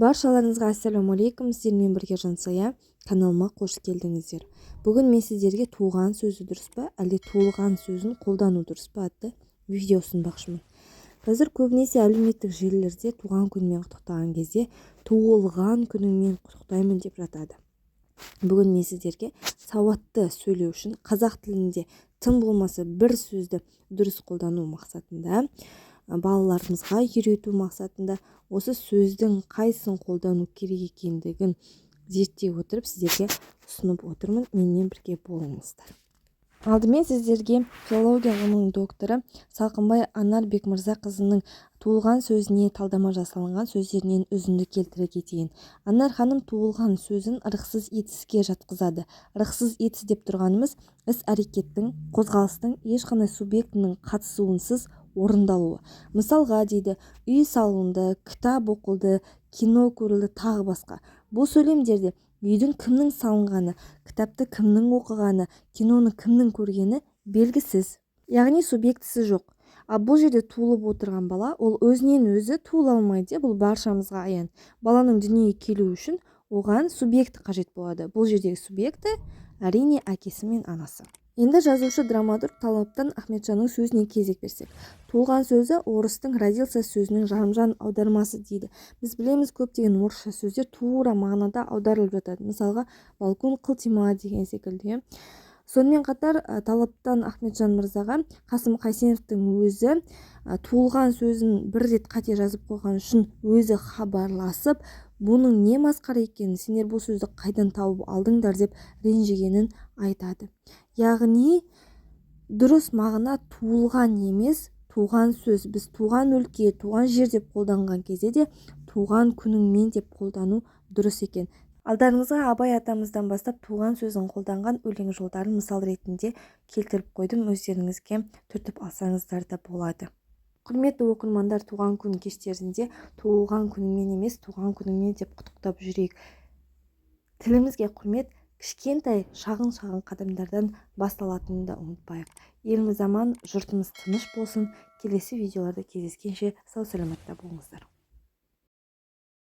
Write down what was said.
Баршаларыңызға ассалаумағалейкум, сіздермен бірге Жансая каналыма қош келдіңіздер. Бүгін мен сіздерге туған сөзі дұрыс па, әлде туылған сөзін қолдану дұрыс па атты видео ұсынбақшымын. Қазір көбінесе әлеуметтік желілерде туған күнімен құттықтаған кезде туылған күніңмен құттықтаймын деп жатады. Бүгін мен сіздерге сауатты сөйлеу үшін қазақ тілінде тым болмаса бір сөзді дұрыс қолдану мақсатында, балаларымызға үйрету мақсатында осы сөздің қайсысын қолдану керек екендігін зерттей отырып сіздерге ұсынып отырмын. Менімен бірге болыңыздар. Алдымен сіздерге филология ғылымының докторы Салқынбай Анар Бекмырзақызының туылған сөзіне талдама жасалынған сөздерінен үзінді келтіре кетейін. Анар ханым туылған сөзін ырықсыз етіске жатқызады. Ырықсыз етіс деп тұрғанымыз іс-әрекеттің, қозғалыстың ешқандай субъектінің қатысуынсыз орындалуы. Мысалға дейді, үй салынды, кітап оқылды, кино көрілді, тағы басқа. Бұл сөйлемдерде үйдің кімнің салынғаны, кітапты кімнің оқығаны, киноны кімнің көргені белгісіз. Яғни субъектісі жоқ. Ал бұл жерде туылып отырған бала, ол өзінен өзі туыла алмайды, бұл баршамызға аян. Баланың дүниеге келуі үшін оған субъекті қажет болады. Бұл жердегі субъекті әрине әкесі мен анасы. Енді жазушы драматург Талаптан Ахметжанның сөзіне кезек берсек. Туылған сөзі орыстың родился сөзінің жарымжан аудармасы дейді. Біз білеміз, көптеген орысша сөздер тура мағынада аударылып жатады. Мысалға, балкон қылтима деген секілді. Сонымен қатар Талаптан Ахметжан мырзаға Қасым Қайсеновтың өзі туылған сөзін бір рет қате жазып қойған үшін өзі хабарласып, бұның не масқара екенін, сендер бұл сөзді қайдан тауып алдыңдар деп ренжігенін айтады. Яғни дұрыс мағына туылған емес, туған сөз. Біз туған өлке, туған жер деп қолданған кезде де туған күніңмен деп қолдану дұрыс екен. Алдарыңызға Абай атамыздан бастап туған сөзін қолданған өлең жолдарын мысал ретінде келтіріп қойдым. Өздеріңізге түртіп алсаңыздар да болады. Құрметті оқырмандар, туған күн кештерінде туылған күніңмен емес, туған күніңмен деп құттықтап жүрейік. Тілімізге құрмет кішкентай шағын қадамдардан басталатынын да ұмытпайық. Еліміз аман, жұртымыз тыныш болсын. Келесі видеоларда кездескенше сау саламатта болыңыздар.